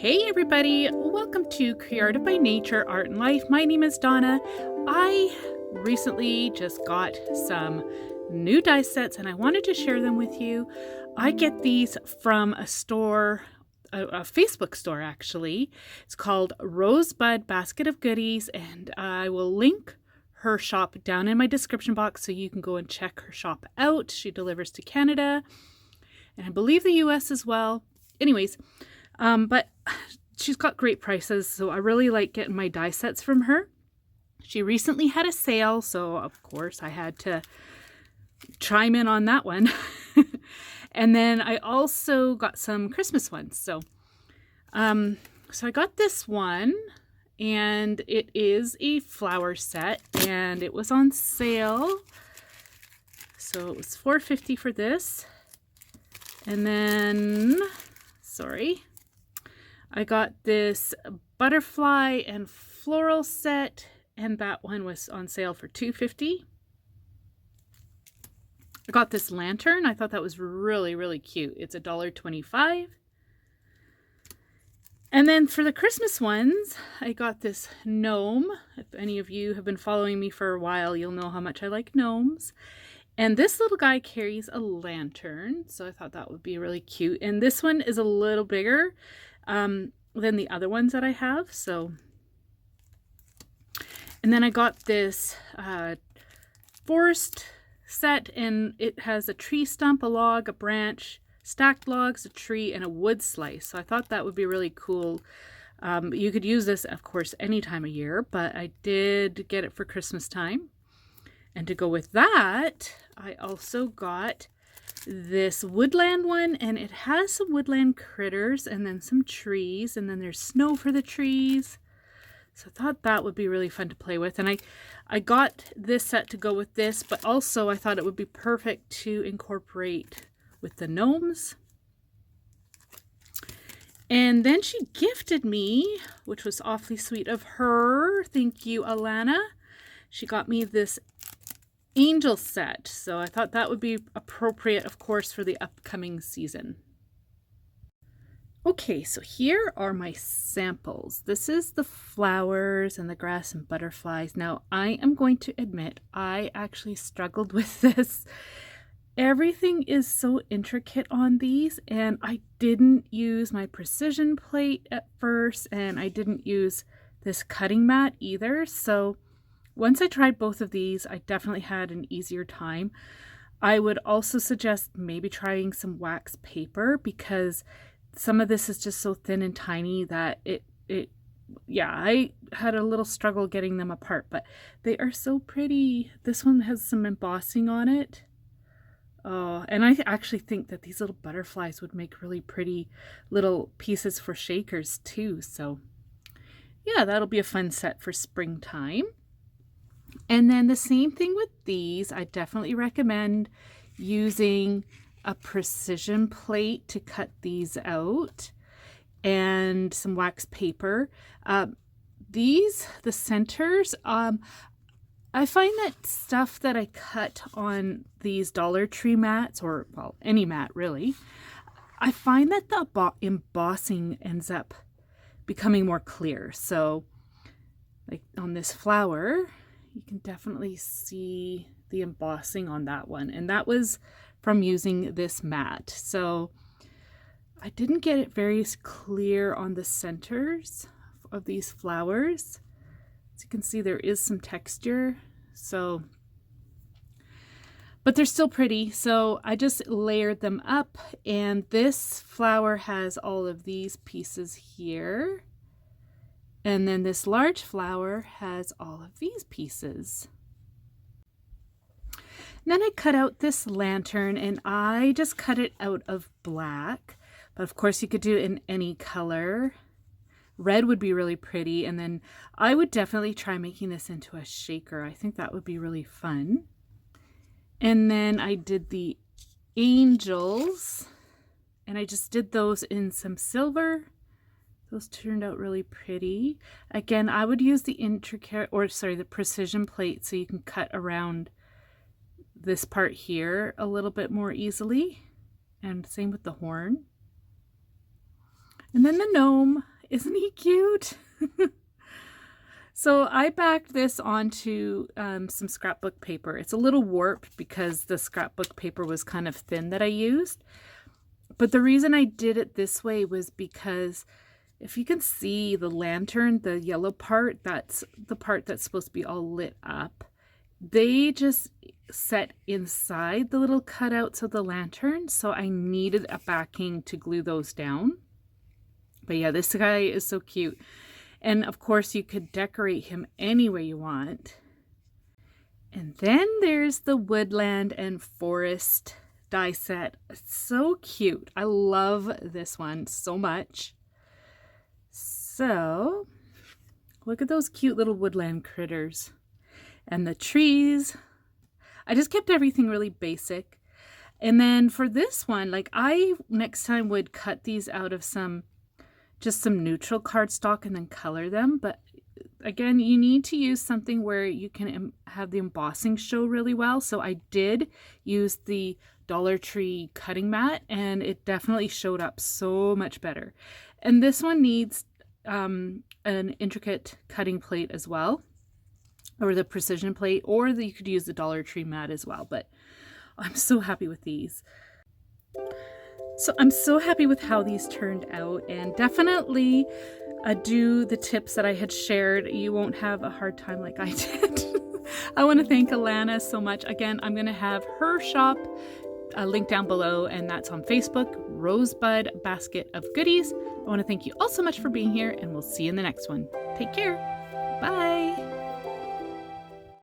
Hey everybody, welcome to Creative by Nature Art and Life. My name is Donna. I recently just got some new die sets and I wanted to share them with you. I get these from a store, a Facebook store actually. It's called Rosebud Basket of Goodies, and I will link her shop down in my description box so you can go and check her shop out. She delivers to Canada and I believe the US as well. Anyways, but she's got great prices, so I really like getting my die sets from her. She recently had a sale, so of course I had to chime in on that one. And then I also got some Christmas ones. So I got this one, and it is a flower set, and it was on sale. So it was $4.50 for this. And then, I got this butterfly and floral set, and that one was on sale for $2.50. I got this lantern. I thought that was really, really cute. It's $1.25. And then for the Christmas ones, I got this gnome. If any of you have been following me for a while, you'll know how much I like gnomes. And this little guy carries a lantern, so I thought that would be really cute. And this one is a little bigger than the other ones that I have. So, and then I got this forest set, and it has a tree stump, a log, a branch, stacked logs, a tree, and a wood slice. So I thought that would be really cool. You could use this, of course, any time of year, but I did get it for Christmas time. And to go with that, I also got this woodland one, and it has some woodland critters and then some trees, and then there's snow for the trees. So I thought that would be really fun to play with. And I got this set to go with this, but also I thought it would be perfect to incorporate with the gnomes. And then she gifted me, which was awfully sweet of her. Thank you, Alana. She got me this angel set, so I thought that would be appropriate, of course, for the upcoming season. Okay, so here are my samples. This is the flowers and the grass and butterflies. Now, I am going to admit I actually struggled with this. Everything is so intricate on these, and I didn't use my precision plate at first, and I didn't use this cutting mat either. So once I tried both of these, I definitely had an easier time. I would also suggest maybe trying some wax paper, because some of this is just so thin and tiny that I had a little struggle getting them apart, but they are so pretty. This one has some embossing on it. Oh, and I actually think that these little butterflies would make really pretty little pieces for shakers too. So yeah, that'll be a fun set for springtime. And then the same thing with these. I definitely recommend using a precision plate to cut these out, and some wax paper. The centers, I find that stuff that I cut on these Dollar Tree mats, or well, any mat really, I find that the embossing ends up becoming more clear. So like on this flower, you can definitely see the embossing on that one. And that was from using this mat. So I didn't get it very clear on the centers of these flowers. As you can see, there is some texture. So, but they're still pretty. So I just layered them up. And this flower has all of these pieces here. And then this large flower has all of these pieces. And then I cut out this lantern, and I just cut it out of black. But of course you could do it in any color. Red would be really pretty. And then I would definitely try making this into a shaker. I think that would be really fun. And then I did the angels, and I just did those in some silver. Those turned out really pretty. Again, I would use the the precision plate so you can cut around this part here a little bit more easily. And same with the horn. And then the gnome, isn't he cute? So I backed this onto some scrapbook paper. It's a little warped because the scrapbook paper was kind of thin that I used. But the reason I did it this way was because if you can see the lantern, the yellow part, that's the part that's supposed to be all lit up. They just set inside the little cutouts of the lantern, so I needed a backing to glue those down. But yeah, this guy is so cute. And of course, you could decorate him any way you want. And then there's the woodland and forest die set. It's so cute. I love this one so much. So, look at those cute little woodland critters. And the trees. I just kept everything really basic. And then for this one, like I next time would cut these out of just some neutral cardstock and then color them. But again, you need to use something where you can have the embossing show really well. So I did use the Dollar Tree cutting mat, and it definitely showed up so much better. And this one needs an intricate cutting plate as well, or the precision plate, or you could use the Dollar Tree mat as well. But I'm so happy with these. So I'm so happy with how these turned out, and definitely do the tips that I had shared. You won't have a hard time like I did. I want to thank Alana so much. Again, I'm going to have her shop link down below, and that's on Facebook, Rosebud Basket of Goodies. I want to thank you all so much for being here, and we'll see you in the next one. Take care. Bye.